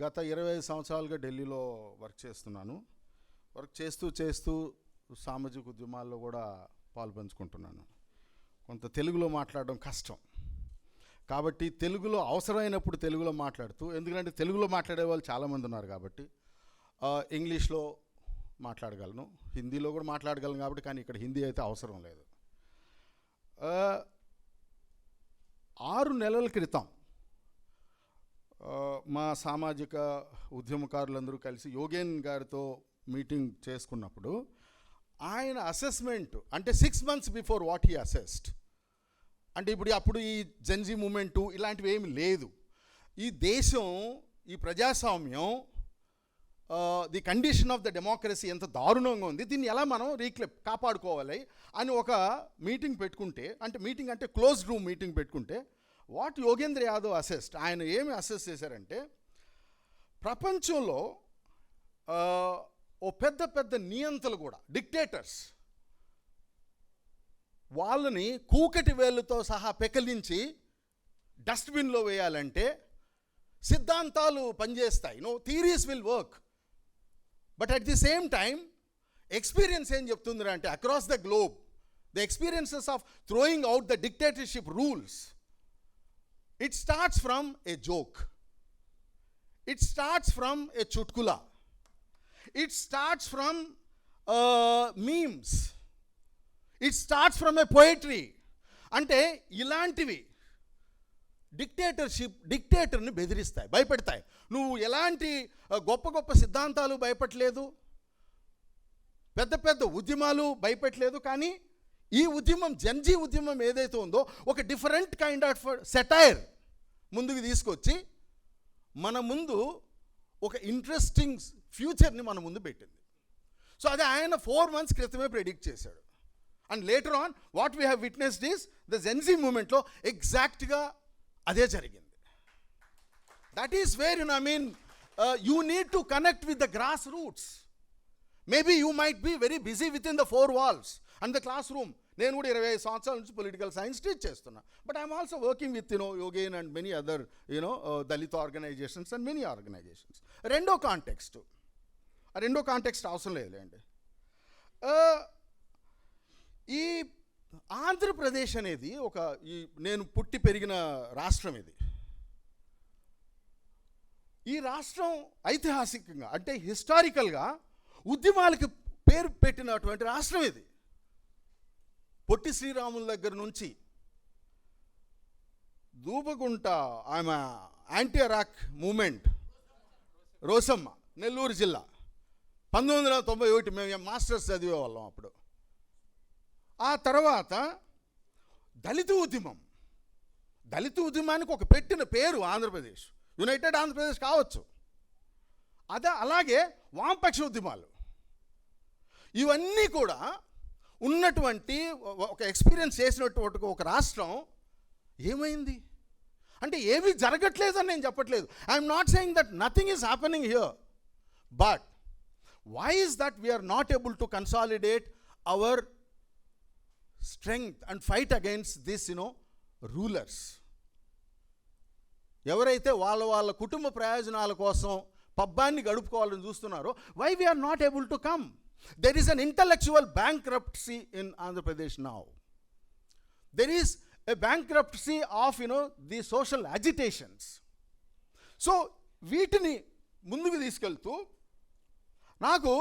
గత 25 సంవత్సరాలుగా ఢిల్లీలో వర్క్ చేస్తున్నాను. వర్క్ చేస్తూ సామాజిక ఉద్యమాల్లో కూడా పాల్పంచుకుంటున్నాను. కొంత తెలుగులో మాట్లాడడం కష్టం కాబట్టి తెలుగులో అవసరమైనప్పుడు తెలుగులో మాట్లాడుతూ, ఎందుకంటే తెలుగులో మాట్లాడే వాళ్ళు చాలామంది ఉన్నారు కాబట్టి ఇంగ్లీష్లో మాట్లాడగలను, హిందీలో కూడా మాట్లాడగలను కాబట్టి, కానీ ఇక్కడ హిందీ అయితే అవసరం లేదు. 6 నెలల క్రితం మా సామాజిక ఉద్యమకారులందరూ కలిసి యోగేన్ గారితో మీటింగ్ చేసుకున్నప్పుడు ఆయన అసెస్మెంట్ అంటే 6 months before what he assessed, అంటే అప్పుడు ఈ జెన్జీ మూమెంటు ఇలాంటివి ఏమి లేదు, ఈ దేశం, ఈ ప్రజాస్వామ్యం, the condition of the democracy ఎంత దారుణంగా ఉంది, దీన్ని ఎలా మనం కాపాడుకోవాలి అని ఒక మీటింగ్ పెట్టుకుంటే, అంటే మీటింగ్ అంటే క్లోజ్ రూమ్ మీటింగ్ పెట్టుకుంటే, వాట్ యోగేంద్ర యాదవ్ అసెస్డ్, ఆయన ఏమి అసెస్ చేశారంటే, ప్రపంచంలో ఓ పెద్ద నియంతలు కూడా, డిక్టేటర్స్, వాళ్ళని కూకటి వేళ్ళతో సహా పెకలించి డస్ట్బిన్లో వేయాలంటే సిద్ధాంతాలు పనిచేస్తాయి, theories will work, but at the same time experience ఏం చెప్తుంది అంటే, across the globe the experiences of throwing out the dictatorship rules, it starts from a joke, it starts from a chutkula, it starts from memes, it starts from a poetry. అంటే ఇలాంటివి డిక్టేటర్ని బెదిరిస్తాయి, భయపెడతాయి. నువ్వు ఎలాంటి గొప్ప సిద్ధాంతాలు భయపెట్టలేదు, పెద్ద ఉద్యమాలు భయపెట్టలేదు, కానీ ఈ ఉద్యమం, జన్జీ ఉద్యమం ఏదైతే ఉందో, ఒక డిఫరెంట్ కైండ్ ఆఫ్ సెటైర్ ముందుకు తీసుకొచ్చి మన ముందు ఒక ఇంట్రెస్టింగ్ ఫ్యూచర్ని మన ముందు పెట్టింది. సో అది ఆయన 4 months క్రితమే ప్రెడిక్ట్ చేశాడు. And later on what we have witnessed is the Gen Z మూమెంట్లో ఎగ్జాక్ట్గా అదే జరిగింది. That is where you need to connect with the grass roots. Maybe you might be very busy with in the 4 walls and the classroom. నేను కూడా 25 సంవత్సరాల నుంచి political science teach చేస్తున్నా, but I'm also working with Yogen and many other దళిత organisations and many organisations. రెండో context అవసరం లేదులేండి. ఈ ఆంధ్రప్రదేశ్ అనేది నేను పుట్టి పెరిగిన రాష్ట్రం ఇది. ఈ రాష్ట్రం ఐతిహాసికంగా అంటే హిస్టారికల్గా ఉద్యమాలకి పేరు పెట్టినటువంటి రాష్ట్రం ఇది. పొట్టి శ్రీరాముల దగ్గర నుంచి దూబగుంట, ఆమె యాంటీ అరాక్ మూమెంట్, రోసమ్మ, నెల్లూరు జిల్లా, 1991 మేము మాస్టర్స్ చదివేవాళ్ళం అప్పుడు. ఆ తర్వాత దళిత ఉద్యమానికి ఒక పెట్టిన పేరు ఆంధ్రప్రదేశ్, యునైటెడ్ ఆంధ్రప్రదేశ్ కావచ్చు. అలాగే వామపక్ష ఉద్యమాలు, ఇవన్నీ కూడా ఉన్నటువంటి ఒక ఎక్స్పీరియన్స్ చేసినటువంటి ఒక రాష్ట్రం ఏమైంది అంటే, ఏమీ జరగట్లేదని నేను చెప్పట్లేదు. I'm not saying that nothing is happening here, but why is that we're not able to consolidate our strength and fight against this rulers. ఎవరైతే వాళ్ళ కుటుంబ ప్రయోజనాల కోసం పబ్బాన్ని గడుపుకోవాలని చూస్తున్నారో, why we're not able to come. There is an intellectual bankruptcy in Andhra Pradesh now. There is a bankruptcy of the social agitations. So వీటిని ముందుకు తీసుకెళ్తూ నాకు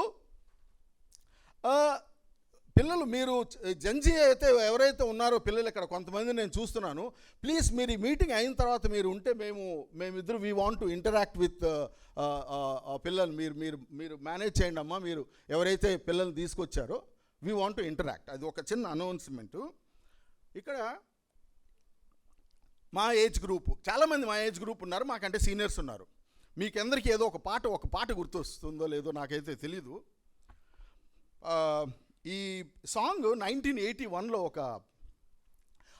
పిల్లలు, మీరు జెన్జీ అయితే ఎవరైతే ఉన్నారో పిల్లలు ఇక్కడ కొంతమంది నేను చూస్తున్నాను, ప్లీజ్ మీరు ఈ మీటింగ్ అయిన తర్వాత మీరు ఉంటే మేమిద్దరు we want to interact with పిల్లలు. మీరు మేనేజ్ చేయండి అమ్మా, మీరు ఎవరైతే పిల్లల్ని తీసుకొచ్చారో వీ వాంట్ టు ఇంటరాక్ట్. అది ఒక చిన్న అనౌన్స్మెంటు. ఇక్కడ మా ఏజ్ గ్రూపు, చాలామంది మా ఏజ్ గ్రూప్ ఉన్నారు, మాకంటే సీనియర్స్ ఉన్నారు. మీకందరికీ ఏదో ఒక పాట గుర్తొస్తుందో లేదో నాకైతే తెలీదు. ఈ సాంగ్ 1981లో ఒక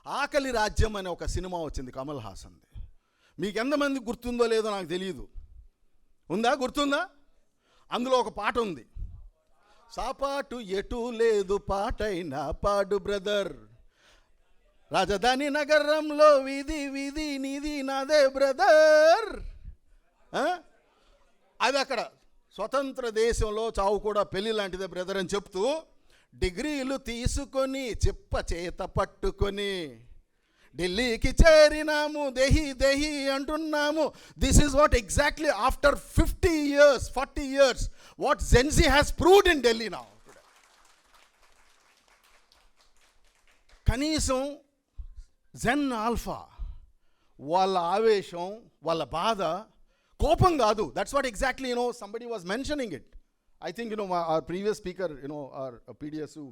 ఆకలి రాజ్యం అనే ఒక సినిమా వచ్చింది కమల్ హాసన్ది. మీకు ఎంతమంది గుర్తుందో లేదో నాకు తెలియదు. గుర్తుందా? అందులో ఒక పాట ఉంది, సాపాటు ఎటు లేదు పాటైనా పాడు బ్రదర్, రాజధాని నగరంలో వీధి నీది నాదే బ్రదర్. అది అక్కడ స్వతంత్ర దేశంలో చావు కూడా పెళ్లి లాంటిదే బ్రదర్ అని చెప్తూ డిగ్రీలు తీసుకొని చెప్ప చేత పట్టుకొని ఢిల్లీకి చేరినాము దేహి దేహి అంటున్నాము. This is what exactly after 50 years 40 years what Gen Z has proved in Delhi now. కనీసం జెన్ ఆల్ఫా వాళ్ళ ఆవేశం, వాళ్ళ బాధ, కోపం కాదు. That's what exactly somebody was mentioning it. I think our previous speaker, our PDSU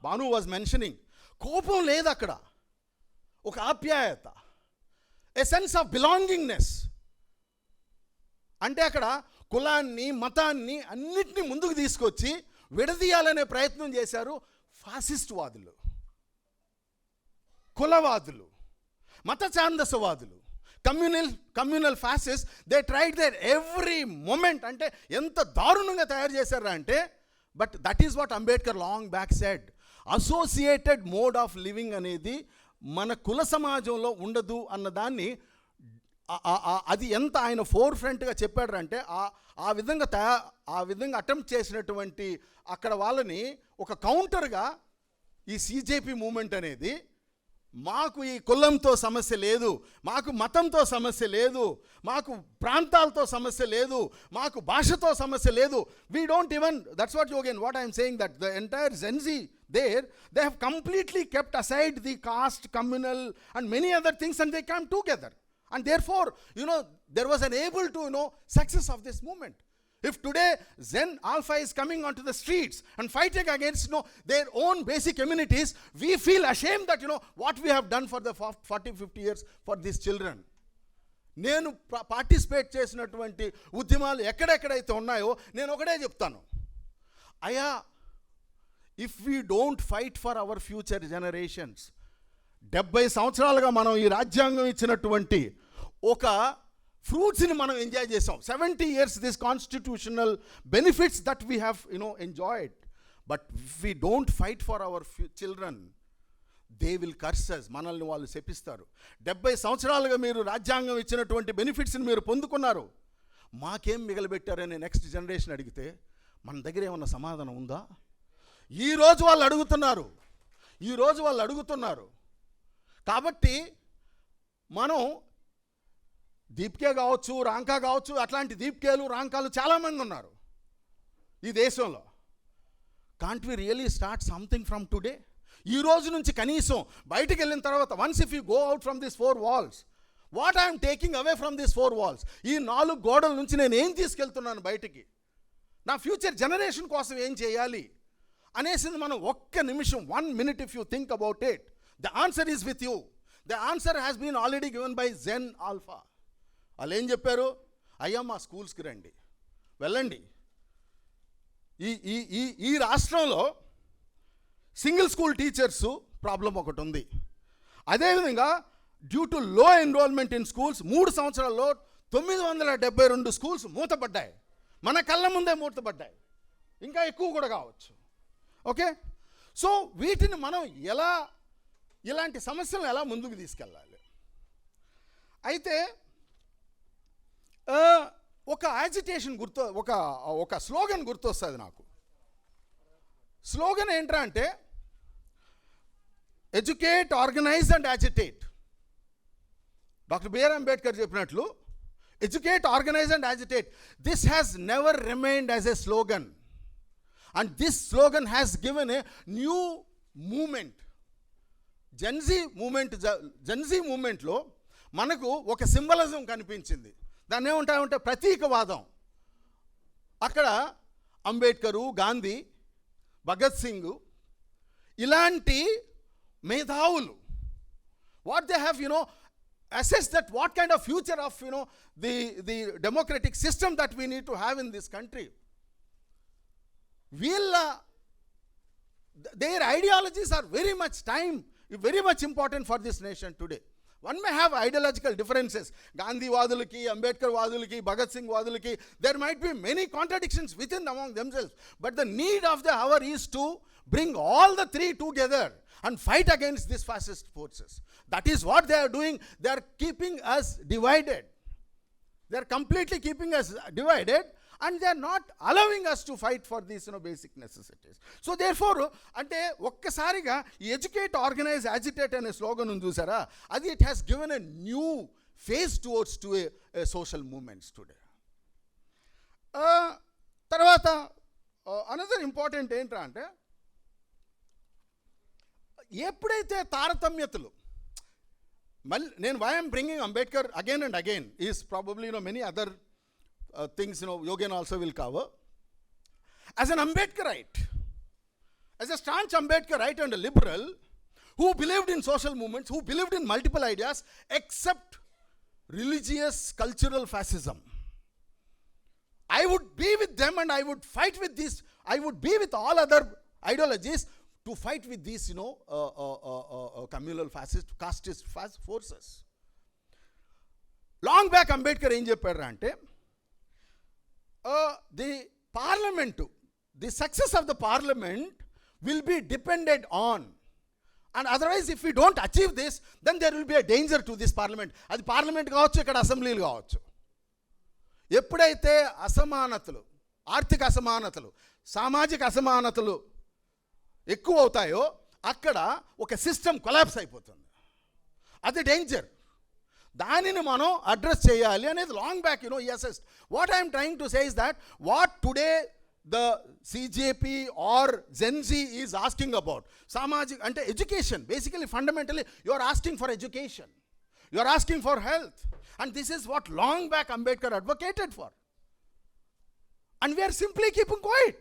Banu was mentioning, కోపం లేదు అక్కడ, ఒక ఆప్యాయత, ఏ సెన్స్ ఆఫ్ బిలాంగింగ్నెస్. అంటే అక్కడ కులాన్ని మతాన్ని అన్నిటినీ ముందుకు తీసుకొచ్చి విడదీయాలనే ప్రయత్నం చేశారు ఫాసిస్ట్ వాదులు, కులవాదులు, మత ఛాందసవాదులు, communal fascist. They tried there every moment. అంటే ఎంత దారుణంగా తయారు చేశారా అంటే, but that is what Ambedkar long back said. Associated mode of living అనేది మన కుల సమాజంలో ఉండదు అన్నదాన్ని అది ఎంత ఆయన ఫోర్ ఫ్రంట్గా చెప్పాడంటే, ఆ విధంగా అటెంప్ట్ చేసినటువంటి అక్కడ వాళ్ళని ఒక కౌంటర్గా ఈ సిజేపీ మూమెంట్ అనేది, మాకు ఈ కులంతో సమస్య లేదు, మాకు మతంతో సమస్య లేదు, మాకు ప్రాంతాలతో సమస్య లేదు, మాకు భాషతో సమస్య లేదు. We don't even, that's what again what I'm saying, that the entire gen Z there they have completely kept aside the caste, communal and many other things and they come together. And therefore, there was an able to, success of this movement. If today Zen Alpha is coming onto the streets and fighting against, their own basic communities, we feel ashamed that, what we have done for the 40-50 years for these children. నేను participate చేసినటువంటి ఉద్యమాలు ఎక్కడెక్కడైతే ఉన్నాయో నేను ఒకటే చెప్తాను, అయ్యా, if we don't fight for our future generations, 70 సంవత్సరాలుగా మనం ఈ రాజ్యాంగం ఇచ్చినటువంటి ఒక ఫ్రూట్స్ని మనం ఎంజాయ్ చేసాం. 70 years this constitutional benefits that we have enjoyed. But if we don't fight for our children, they will curses, మనల్ని వాళ్ళు శపిస్తారు. 70 సంవత్సరాలుగా మీరు రాజ్యాంగం ఇచ్చినటువంటి బెనిఫిట్స్ని మీరు పొందుకున్నారు, మాకేం మిగలబెట్టారని నెక్స్ట్ జనరేషన్ అడిగితే మన దగ్గర ఏమన్నా సమాధానం ఉందా? ఈరోజు వాళ్ళు అడుగుతున్నారు. కాబట్టి మనం దీప్కే కావచ్చు, రాంకా కావచ్చు, అట్లాంటి దీప్కేలు రాంకాలు చాలామంది ఉన్నారు ఈ దేశంలో. Can't we really start something from today? ఈ రోజు నుంచి కనీసం బయటికి వెళ్ళిన తర్వాత, once if you go out from this 4 walls, what I'm taking away from this 4 walls, ఈ 4 గోడల నుంచి నేను ఏం తీసుకెళ్తున్నాను బయటికి, నా ఫ్యూచర్ జనరేషన్ కోసం ఏం చేయాలి అనేసింది మనం ఒక్క నిమిషం, 1 minute if you think about it, the answer is with you. The answer has been already given by Zen Alpha. వాళ్ళు ఏం చెప్పారు? అయ్యా, మా స్కూల్స్కి రండి, వెళ్ళండి. ఈ రాష్ట్రంలో సింగిల్ స్కూల్ టీచర్స్ ప్రాబ్లం ఒకటి ఉంది. అదేవిధంగా due to low enrolment in schools 3 సంవత్సరాల్లో 972 స్కూల్స్ మూతపడ్డాయి. మన కళ్ళ ముందే మూతపడ్డాయి, ఇంకా ఎక్కువ కూడా కావచ్చు. ఓకే, సో వీటిని మనం ఇలాంటి సమస్యలను ఎలా ముందుకు తీసుకెళ్ళాలి? అయితే ఒక యాజిటేషన్ ఒక స్లోగన్ గుర్తొస్తుంది నాకు. స్లోగన్ ఏంట్రా అంటే, educate, organise and agitate. Doctor B R Ambedkar చెప్పినట్లు, educate, organise and agitate, this has never remained as a slogan, and this slogan has given a new moment. Gen Z మూమెంట్లో మనకు ఒక సింబలిజం కనిపించింది. దాన్ని ఏమంటామంటే ప్రతీకవాదం. అక్కడ అంబేద్కరు, గాంధీ, భగత్ సింగ్ ఇలాంటి మేధావులు, what they have assess that what kind of future of the democratic system that we need to have in this country. Their ideologies are very much important for this nation today. One may have ideological differences. Gandhi vaduliki, Ambedkar vaduliki, Bhagat Singh vaduliki, there might be many contradictions within among themselves, but the need of the hour is to bring all the three together and fight against these fascist forces. That is what they are doing. They are keeping us divided. They are completely keeping us divided, and they are not allowing us to fight for these basic necessities. So therefore, అంటే ఒక్కసారిగా ఈ educate, organise, agitate అనే slogan ఉంది చూసారా, అది it has given a new face towards to a social movements today. తర్వాత another important ఏంట్రా అంటే, ఎప్పుడైతే తారతమ్యతలు, మళ్ళీ నేను why I'm bringing Ambedkar again and again is probably many other things Yogen also will cover. As an Ambedkarite, as a staunch Ambedkarite and a liberal who believed in social movements, who believed in multiple ideas except religious cultural fascism, I would be with them and I would fight with this. I would be with all other ideologies to fight with these communal fascist, casteist forces. Long back Ambedkar ఏం చెప్పారు అంటే, the parliament, the success of the parliament will be dependent on, and otherwise if we don't achieve this, then there will be a danger to this parliament. అది parliament కావచ్చు, ఇక్కడ అసెంబ్లీలు కావచ్చు. ఎప్పుడైతే అసమానతలు, ఆర్థిక అసమానతలు, సామాజిక అసమానతలు ఎక్కువ అవుతాయో అక్కడ ఒక సిస్టమ్ కొలాప్స్ అయిపోతుంది. అది డేంజర్. దానిని మనం అడ్రస్ చేయాలి అనేది long back he assessed. What I am trying to say is that what today the CJP or Gen Z is asking about, samajik ante education, basically fundamentally you are asking for education, you are asking for health, and this is what long back Ambedkar advocated for, and we are simply keeping quiet.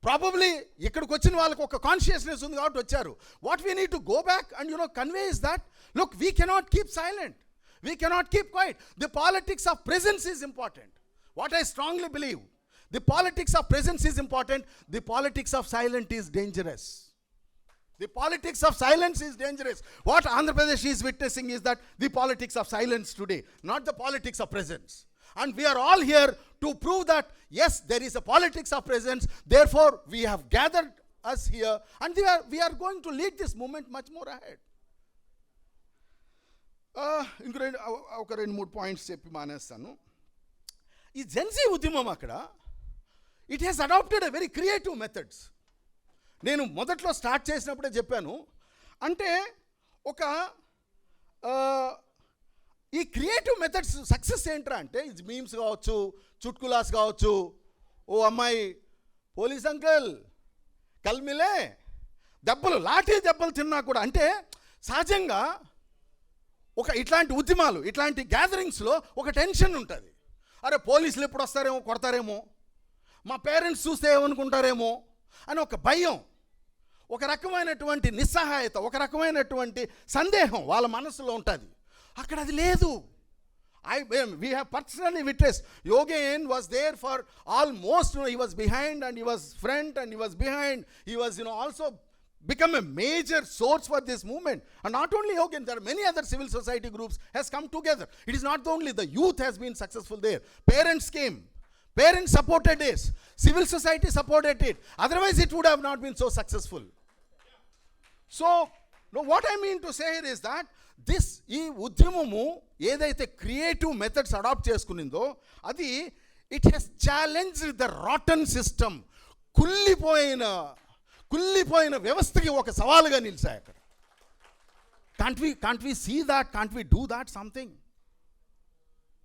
Probably ఇక్కడికి వచ్చిన వాళ్ళకి ఒక consciousness ఉంది కాబట్టి వచ్చారు. What we need to go back and convey is that look, we cannot keep silent, we cannot keep quiet. The politics of presence is important. What I strongly believe, the politics of presence is important. The politics of silent is dangerous. The politics of silence is dangerous. What Andhra Pradesh is witnessing is that the politics of silence today, not the politics of presence. And we are all here to prove that yes, there is a politics of presence. Therefore, we have gathered us here, and we are going to lead this movement much more ahead. ఒక 2-3 points చెప్పి మానేస్తాను. ఈ gen Z ఉద్యమం అక్కడ it has adapted a very creative methods. నేను మొదట్లో start చేసినప్పుడే చెప్పాను. అంటే ఒక ఈ క్రియేటివ్ మెథడ్స్ సక్సెస్ ఏంట్రా అంటే, ఇది మీమ్స్ కావచ్చు, చుట్కులాస్ కావచ్చు, ఓ అమ్మాయి పోలీస్ అంకుల్ కల్మిలే దెబ్బలు, లాఠీ దెబ్బలు తిన్నా కూడా, అంటే సహజంగా ఒక ఇట్లాంటి ఉద్యమాలు, ఇట్లాంటి గ్యాదరింగ్స్లో ఒక టెన్షన్ ఉంటుంది. అరే పోలీసులు ఎప్పుడు వస్తారేమో, కొడతారేమో, మా పేరెంట్స్ చూస్తే ఏమనుకుంటారేమో అని ఒక భయం, ఒక రకమైనటువంటి నిస్సహాయత, ఒక రకమైనటువంటి సందేహం వాళ్ళ మనసులో ఉంటుంది. అక్కడ అది లేదు. We have personally witnessed. Yogen was there for almost, he was behind and he was front and he was behind. He was also become a major source for this movement. And not only Yogen, there are many other civil society groups has come together. It is not only the youth has been successful there. Parents came. Parents supported this. Civil society supported it. Otherwise it would have not been so successful. So, no, what I mean to say here is that ఈ ఉద్యమము ఏదైతే creative methods adapt చేసుకునిందో అది it has challenged the rotten system. కుళ్ళిపోయిన వ్యవస్థకి ఒక సవాలుగా నిలిచాయి అక్కడ. Can't we see that, can't we do that something?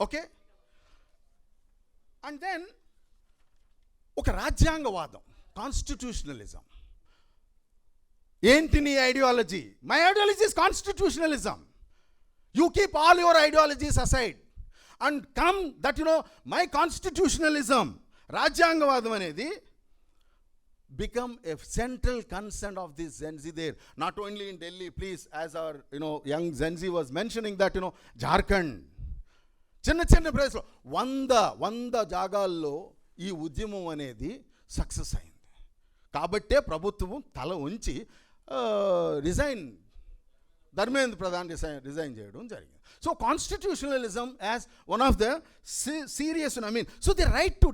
Okay. And then ఒక రాజ్యాంగవాదం, కాన్స్టిట్యూషనలిజం. ఏంటి నీ ideology? My ideology is constitutionalism. You keep all your ideologies aside and come that my constitutionalism, రాజ్యాంగవాదం అనేది become a central concern of this Gen Z there. Not only in Delhi, please, as our young Gen Z was mentioning that Jharkhand, చిన్న ప్లేస్లో 100 జాగాల్లో ఈ ఉద్యమం అనేది success అయింది. కాబట్టే ప్రభుత్వం తల ఉంచి ధర్మేంద్ర ప్రధాన్ రిజైన్ చేయడం జరిగింది. So constitutionalism as one of the serious so the right to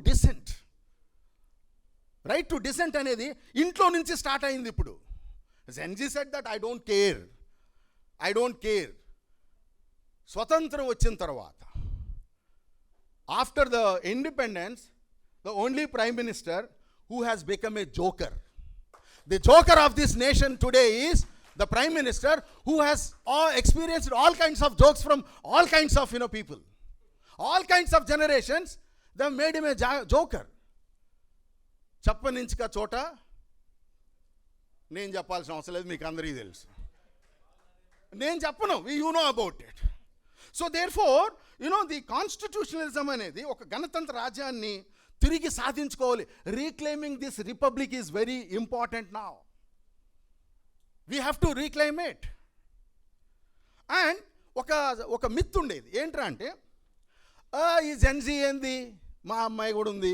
dissent అనేది ఇంట్లో నుంచి స్టార్ట్ అయింది. ఇప్పుడు Gen Z said that I don't care. స్వతంత్రం వచ్చిన తర్వాత, after the independence, the only prime minister who has become a joker. The joker of this nation today is the prime minister who has experienced all kinds of jokes from all kinds of people, all kinds of generations. They made him a joker. చెప్పనించుక చోట నేను చెప్పాల్సిన అవసరం లేదు, మీకు అందరికీ తెలుసు. నేను చెప్పను, you know about it. So therefore the constitutionalism అనేది ఒక గణతంత్ర రాజ్యాన్ని తిరిగి సాధించుకోవాలి. Reclaiming this republic is very important now. We have to reclaim it. And ఒక మిత్ ఉండేది ఏంట్రా అంటే, ఈ జెన్జీ ఏంది, మా అమ్మాయి కూడా ఉంది,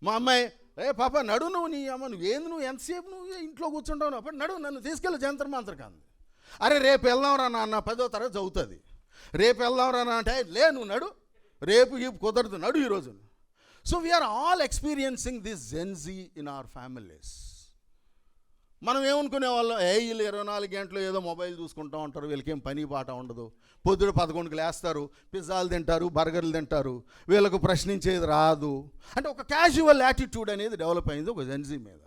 మా అమ్మాయి పాప నడు నువ్వు ఏంది నువ్వు ఎంతసేపు నువ్వు ఇంట్లో కూర్చుంటావు, అప్పుడు నన్ను తీసుకెళ్ళి జంతర్ మంతర్ కాదు. అరే రేపు వెళ్దాంరా నాన్న, 10వ తరగతి చదువుతుంది, రేపు వెళ్దాంరా అంటే లే నువ్వు నడు, రేపు కుదరదు, నడు ఈరోజు. So we're all experiencing this gen Z in our families. మనం ఏమనుకునే వాళ్ళం, వీళ్ళు 24 గంటలు ఏదో మొబైల్ చూసుకుంటూ ఉంటారు, వీళ్ళకేం పని పాట ఉండదు, పొద్దున 11కి లేస్తారు, పిజ్జాలు తింటారు, బర్గర్లు తింటారు, వీళ్ళకు ప్రశ్నించేది రాదు అంటే ఒక క్యాజువల్ యాటిట్యూడ్ అనేది డెవలప్ అయింది ఒక జెన్జీ మీద.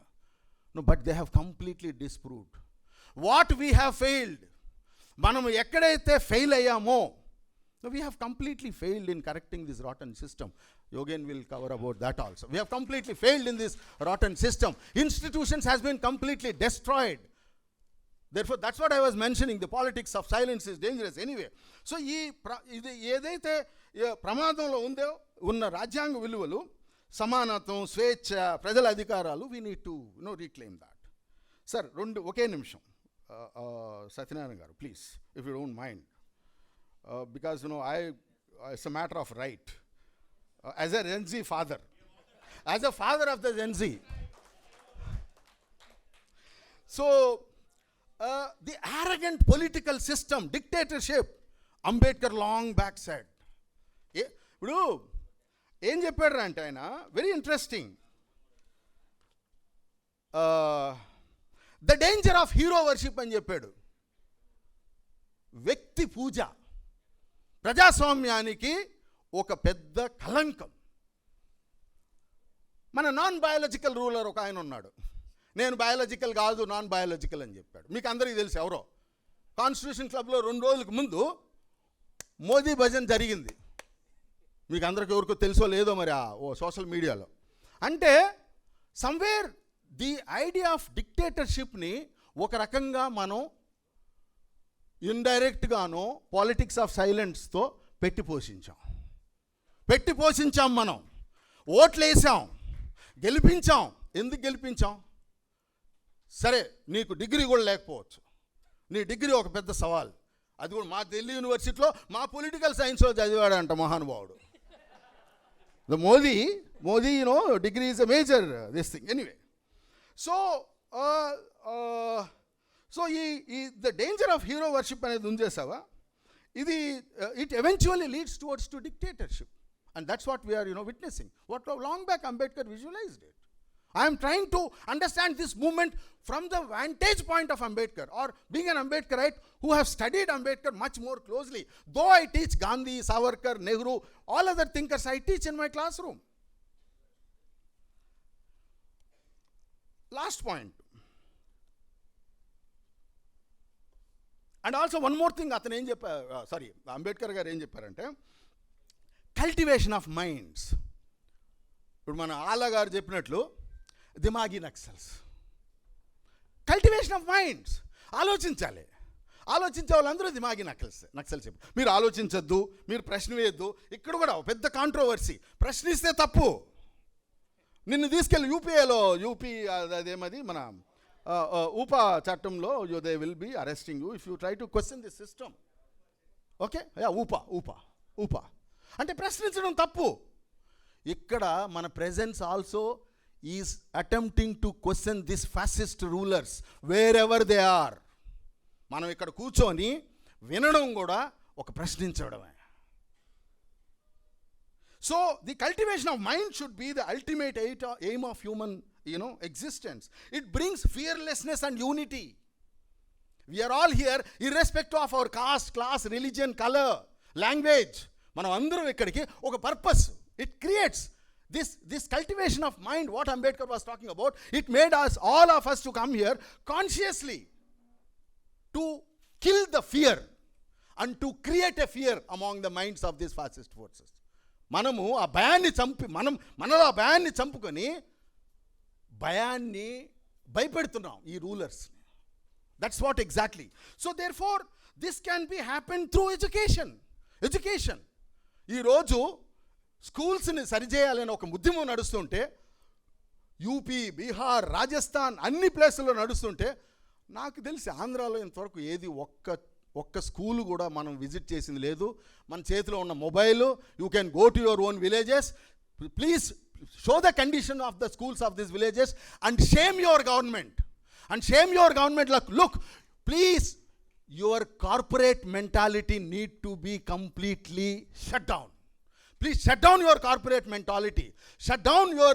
But they have completely disproved what we have failed. మనం ఎక్కడైతే fail అయ్యామో, we have completely failed in correcting this rotten system. Yogen will cover about that also. We have completely failed in this rotten system. Institutions has been completely destroyed. Therefore, that's what I was mentioning. The politics of silence is dangerous anyway. So, ఇది ఏదైతే ప్రమాదంలో ఉందో ఉన్న రాజ్యాంగ విలువలు, సమానత్వం, స్వేచ్ఛ, ప్రజల అధికారాలు, we need to reclaim that. Sir ఒకే నిమిషం Satyanarayana garu please, if you don't mind. Because it's a matter of right. As a Gen Z father, as a father of the Gen Z, so the arrogant political system, dictatorship, Ambedkar long back said. ఇప్పుడు ఏం చెప్పాడు అంటే ఆయన, very interesting, the danger of hero worship అని చెప్పాడు. వ్యక్తి పూజ ప్రజాస్వామ్యానికి ఒక పెద్ద కలంకం. మన నాన్ బయాలజికల్ రూలర్ ఒక ఆయన ఉన్నాడు, నేను బయాలజికల్ కాదు నాన్ బయాలజికల్ అని చెప్పాడు. మీకు అందరికీ తెలుసు ఎవరో. కాన్స్టిట్యూషన్ క్లబ్లో 2 రోజులకు ముందు మోదీ భజన్ జరిగింది, మీకు అందరికి ఎవరికో తెలుసో లేదో మరి సోషల్ మీడియాలో. అంటే సమ్వేర్ ది ఐడియా ఆఫ్ డిక్టేటర్షిప్ని ఒక రకంగా మనం ఇండైరెక్ట్గానో పాలిటిక్స్ ఆఫ్ సైలెన్స్తో పెట్టి పోషించాం. మనం ఓట్లు వేసాం, గెలిపించాం. ఎందుకు గెలిపించాం? సరే నీకు డిగ్రీ కూడా లేకపోవచ్చు, నీ డిగ్రీ ఒక పెద్ద సవాల్. అది కూడా మా ఢిల్లీ యూనివర్సిటీలో మా పొలిటికల్ సైన్స్లో చదివాడంట మహానుభావుడు. The Modi degree is a major this thing anyway. So the danger of hero worship అనేది ఉంచేసావా, ఇది it eventually leads towards to dictatorship. And that's what we're witnessing. What long back Ambedkar visualised it. I am trying to understand this movement from the vantage point of Ambedkar, or being an Ambedkarite who have studied Ambedkar much more closely. Though I teach Gandhi, Savarkar, Nehru, all other thinkers I teach in my classroom. Last point. And also one more thing, అతను ఏం చెప్పారు, అంబేద్కర్ గారు ఏం చెప్పారంటే, cultivation of minds. ఇప్పుడు మన ఆలా గారు చెప్పినట్లు దిమాగి నక్సల్స్, కల్టివేషన్ ఆఫ్ మైండ్స్. ఆలోచించాలి, ఆలోచించే వాళ్ళందరూ దిమాగి నక్సల్స్ చెప్పి. మీరు ఆలోచించొద్దు, మీరు ప్రశ్న వేయద్దు. ఇక్కడ కూడా పెద్ద కాంట్రవర్సీ, ప్రశ్నిస్తే తప్పు. నిన్ను తీసుకెళ్ళి యూపీ అదేమది మన ఊపా చట్టంలో they will be arresting you if you try to question this system. Okay, UAPA అంటే ప్రశ్నించడం తప్పు. ఇక్కడ మన presence also is attempting to question this fascist rulers wherever they are. మనం ఇక్కడ కూర్చొని వినడం కూడా ఒక ప్రశ్నించడమే. So the cultivation of mind should be the ultimate aim of human existence. It brings fearlessness and unity. We are all here irrespective of our caste, class, religion, colour, language. మనం అందరం ఇక్కడికి ఒక purpose. It creates this cultivation of mind, what Ambedkar was talking about. It made us, all of us, to come here consciously to kill the fear and to create a fear among the minds of these fascist forces. మనము ఆ భయాన్ని మనలో ఆ భయాన్ని చంపుకొని భయాన్ని భయపెడుతున్నాం ఈ రూలర్స్ని. That's what exactly. So therefore this can be happen through education. ఈరోజు స్కూల్స్ని సరిచేయాలని ఒక ఉద్యమం నడుస్తుంటే, యూపీ, బీహార్, రాజస్థాన్ అన్ని ప్లేసుల్లో నడుస్తుంటే, నాకు తెలిసి ఆంధ్రాలో ఇంతవరకు ఏది ఒక్క స్కూలు కూడా మనం విజిట్ చేసింది లేదు. మన చేతిలో ఉన్న mobile, you can go to your own villages. Please show the condition of the schools of this villages and shame your government. Look, please, your corporate mentality need to be completely shut down. Please shut down your corporate mentality. Shut down your,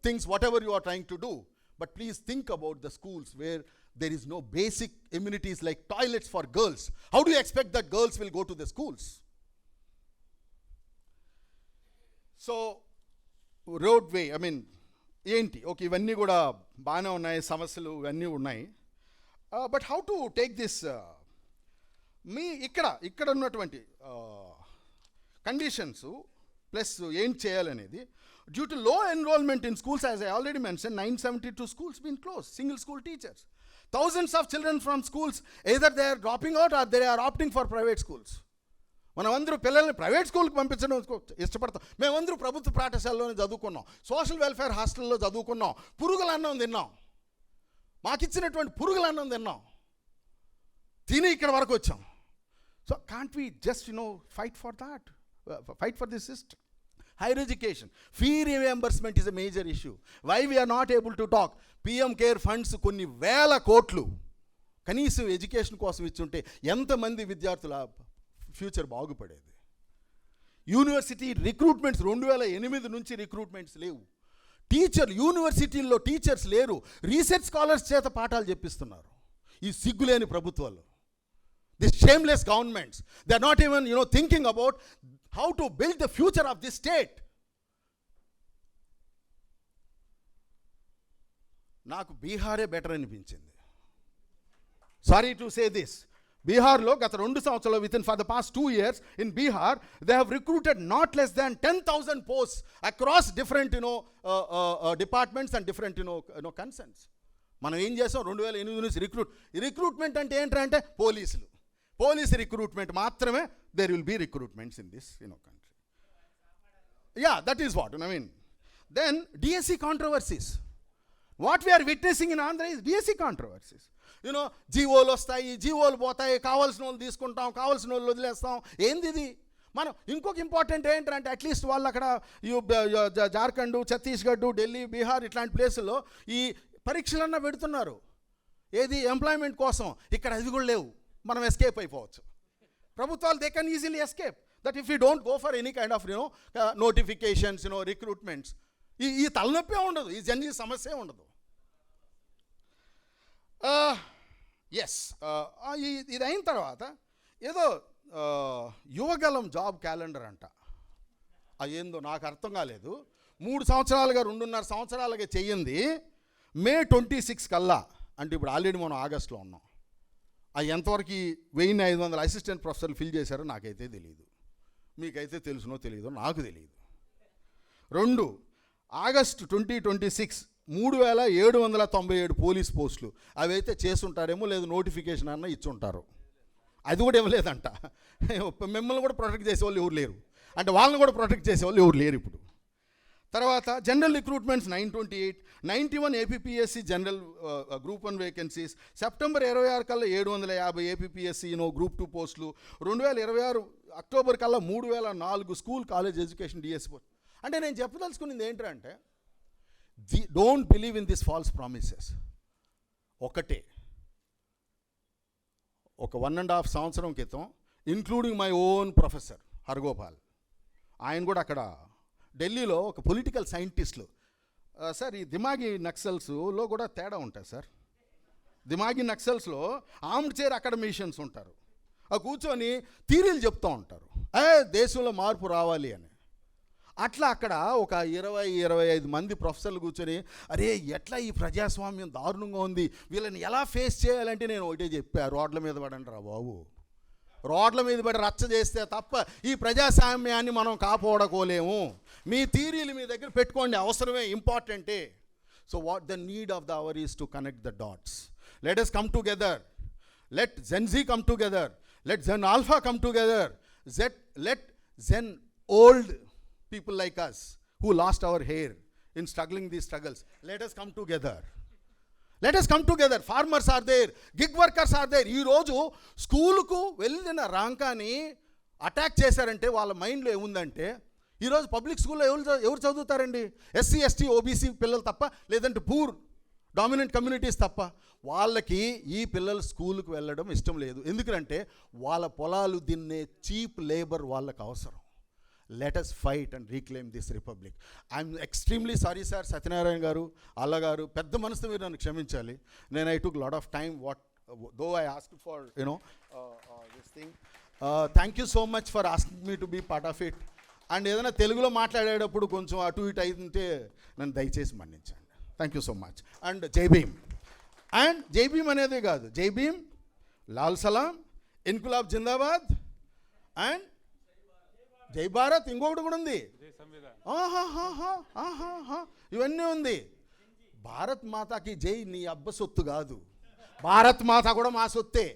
things, whatever you are trying to do. But please think about the schools where there is no basic amenities like toilets for girls. How do you expect that girls will go to the schools? So, roadway, ఏంటి, ఓకే, ఇవన్నీ కూడా బాగానే ఉన్నాయి, సమస్యలు ఇవన్నీ ఉన్నాయి. But how to take this, ఇక్కడ ఉన్నటువంటి కండిషన్స్ ప్లస్ ఏం చేయాలనేది. Due to low enrolment in schools, as I already mention, 972 schools been closed, single school teachers. Thousands of children from schools, either they are dropping out or they are opting for private schools. మనమందరూ పిల్లల్ని private స్కూల్కి పంపించడం ఇష్టపడతాం. మేమందరూ ప్రభుత్వ పాఠశాలలోనే చదువుకున్నాం, social welfare హాస్టల్లో చదువుకున్నాం, పురుగుల అన్నం తిన్నాం, మాకిచ్చినటువంటి పురుగుల అన్నం తిన్నాం, తిని ఇక్కడ వరకు వచ్చాం. So can't we just fight for this system. Higher education, fee reimbursement is a major issue. Why we are not able to talk? PM care funds కొన్ని వేల కోట్లు కనీసం ఎడ్యుకేషన్ కోసం ఇచ్చుంటే ఎంతమంది విద్యార్థుల ఫ్యూచర్ బాగుపడేది. యూనివర్సిటీ రిక్రూట్మెంట్స్ 2008 నుంచి రిక్రూట్మెంట్స్ లేవు. యూనివర్సిటీల్లో టీచర్స్ లేరు. రీసెర్చ్ స్కాలర్స్ చేత పాఠాలు చెప్పిస్తున్నారు ఈ సిగ్గులేని ప్రభుత్వాలు. This shameless governments, they are not even thinking about how to build the future of this state. నాకు బీహారే బెటర్ అనిపించింది. Sorry to say this. బీహార్లో గత 2 సంవత్సరాలు for the past 2 years in Bihar, they have recruited not less than 10,000 posts across different departments and different concerns. మనం ఏం చేసాం, 2008 నుంచి రిక్రూట్మెంట్ అంటే ఏంటంటే పోలీసు రిక్రూట్మెంట్ మాత్రమే. there will be recruitments in this country. Yeah, that is what Then DSC controversies. What we are witnessing in Andhra is DSC controversies. జీవోలు వస్తాయి, జీవోలు పోతాయి, కావాల్సిన వాళ్ళు తీసుకుంటాం, కావాల్సిన వాళ్ళు వదిలేస్తాం. ఏంది ఇది? మనం ఇంకొక ఇంపార్టెంట్ ఏంటంటే, అట్లీస్ట్ వాళ్ళు అక్కడ జార్ఖండ్, ఛత్తీస్గఢ్, ఢిల్లీ, బీహార్ ఇట్లాంటి ప్లేసుల్లో ఈ పరీక్షలన్నా పెడుతున్నారు. ఏది? ఎంప్లాయ్మెంట్ కోసం. ఇక్కడ అది కూడా లేవు. మనం ఎస్కేప్ అయిపోవచ్చు. ప్రభుత్వాలు they can easily escape that if you don't go for any kind of notifications, recruitments. ఈ తలనొప్పే ఉండదు, ఈ జర్నీ సమస్య ఉండదు. ఎస్, ఇది అయిన తర్వాత ఏదో యువగలం జాబ్ క్యాలెండర్ అంట. అదేందో నాకు అర్థం కాలేదు. 3 సంవత్సరాలుగా 2.5 సంవత్సరాలుగా చెయ్యింది. May 26 కల్లా, అంటే ఇప్పుడు ఆల్రెడీ మనం ఆగస్టులో ఉన్నాం. అది ఎంతవరకు 1500 అసిస్టెంట్ ప్రొఫెసర్లు ఫిల్ చేశారో నాకైతే తెలియదు. మీకైతే తెలుసునో తెలియదో నాకు తెలియదు. 2 ఆగస్టు 2026 3797 పోలీస్ పోస్టులు. అవి అయితే చేసుంటారేమో, లేదు నోటిఫికేషన్ అన్న ఇచ్చుంటారు. అది కూడా ఇవ్వలేదంట. మిమ్మల్ని కూడా ప్రొటెక్ట్ చేసేవాళ్ళు ఎవరు లేరు, అంటే వాళ్ళని కూడా ప్రొటెక్ట్ చేసేవాళ్ళు ఎవరు లేరు ఇప్పుడు. తర్వాత general recruitments 928, 91 APPSC general group 1 vacancies. September 26 కల్లా 750 ఏపీపీఎస్సీ గ్రూప్ 2 పోస్టులు. 2026 అక్టోబర్ కల్లా 3004 school college education DSC post. అంటే నేను చెప్పదలుచుకున్నది ఏంటంటే, don't believe in this falls promises. ఒకటే, ఒక 1.5 సంవత్సరం క్రితం, including my own professor Haragopal, ఆయన కూడా అక్కడ ఢిల్లీలో ఒక పొలిటికల్ సైంటిస్టులు, సార్ ఈ దిమాగి నక్సల్స్లో కూడా తేడా ఉంటుంది సార్, దిమాగి నక్సల్స్లో ఆర్మ్డ్ చైర్ అకాడమిషియన్స్ ఉంటారు. ఆ కూర్చొని థీరీలు చెప్తూ ఉంటారు, దేశంలో మార్పు రావాలి అని. అట్లా అక్కడ ఒక 20-25 మంది ప్రొఫెసర్లు కూర్చొని, అరే ఎట్లా ఈ ప్రజాస్వామ్యం దారుణంగా ఉంది, వీళ్ళని ఎలా ఫేస్ చేయాలంటే నేను ఒకటే చెప్పా, రోడ్ల మీద పడండి రా బాబు, రోడ్ల మీద పడి రచ్చ చేస్తే తప్ప ఈ ప్రజాస్వామ్యాన్ని మనం కాపాడుకోలేము. మీ థీరీలు మీ దగ్గర పెట్టుకోండి, అవసరమే, ఇంపార్టెంటే. So what the need of the hour is to connect the dots. Let us come together. Let Gen Z come together. Let Gen Alpha come together. Let Gen old people like us who lost our hair in struggling these struggles, let us come together. Let us come together. Farmers are there, gig workers are there. ఈ రోజు స్కూలుకు వెళ్ళిన రాంకాని attack చేశారంటే వాళ్ళ మైండ్లో ఏముందంటే, ఈరోజు public స్కూల్లో ఎవరు చదువుతారండి? ఎస్సీ ఎస్టీ ఓబీసీ పిల్లలు తప్ప, లేదంటే పూర్ డామినెంట్ కమ్యూనిటీస్ తప్ప. వాళ్ళకి ఈ పిల్లలు స్కూలుకు వెళ్ళడం ఇష్టం లేదు. ఎందుకంటే వాళ్ళ పొలాలు దిన్నే చీప్ లేబర్ వాళ్ళకు అవసరం. Let us fight and reclaim this republic. I'm extremely sorry sir, Satyanarayana గారు, అల్ల గారు, పెద్ద మనసుతో మీరు నన్ను క్షమించాలి. నేను I took lot of time, though I ask for this thing. Thank you so much for asking me to be part of it. And ఏదైనా తెలుగులో మాట్లాడేటప్పుడు కొంచెం అటు ఇటు అయితే నన్ను దయచేసి మన్నించండి. Thank you so much. And జై భీమ్. అండ్ జై భీమ్ అనేదే కాదు, జై భీమ్, లాల్ సలాం, ఇన్కులాబ్ జిందాబాద్, అండ్ జై భారత్, ఇంకొకటి కూడా ఉంది, ఇవన్నీ ఉంది. భారత్ మాతాకి జై నీ అబ్బ సొత్తు కాదు, భారత్ మాత కూడా మా సొత్తే.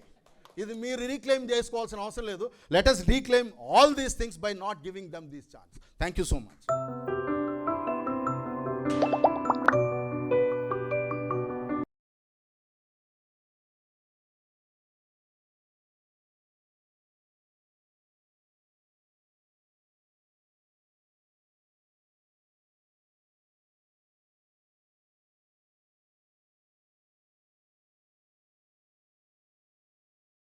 ఇది మీరు రీక్లెయిమ్ చేసుకోవాల్సిన అవసరం లేదు. Let us reclaim all these things by not giving them this chance. Thank you so much.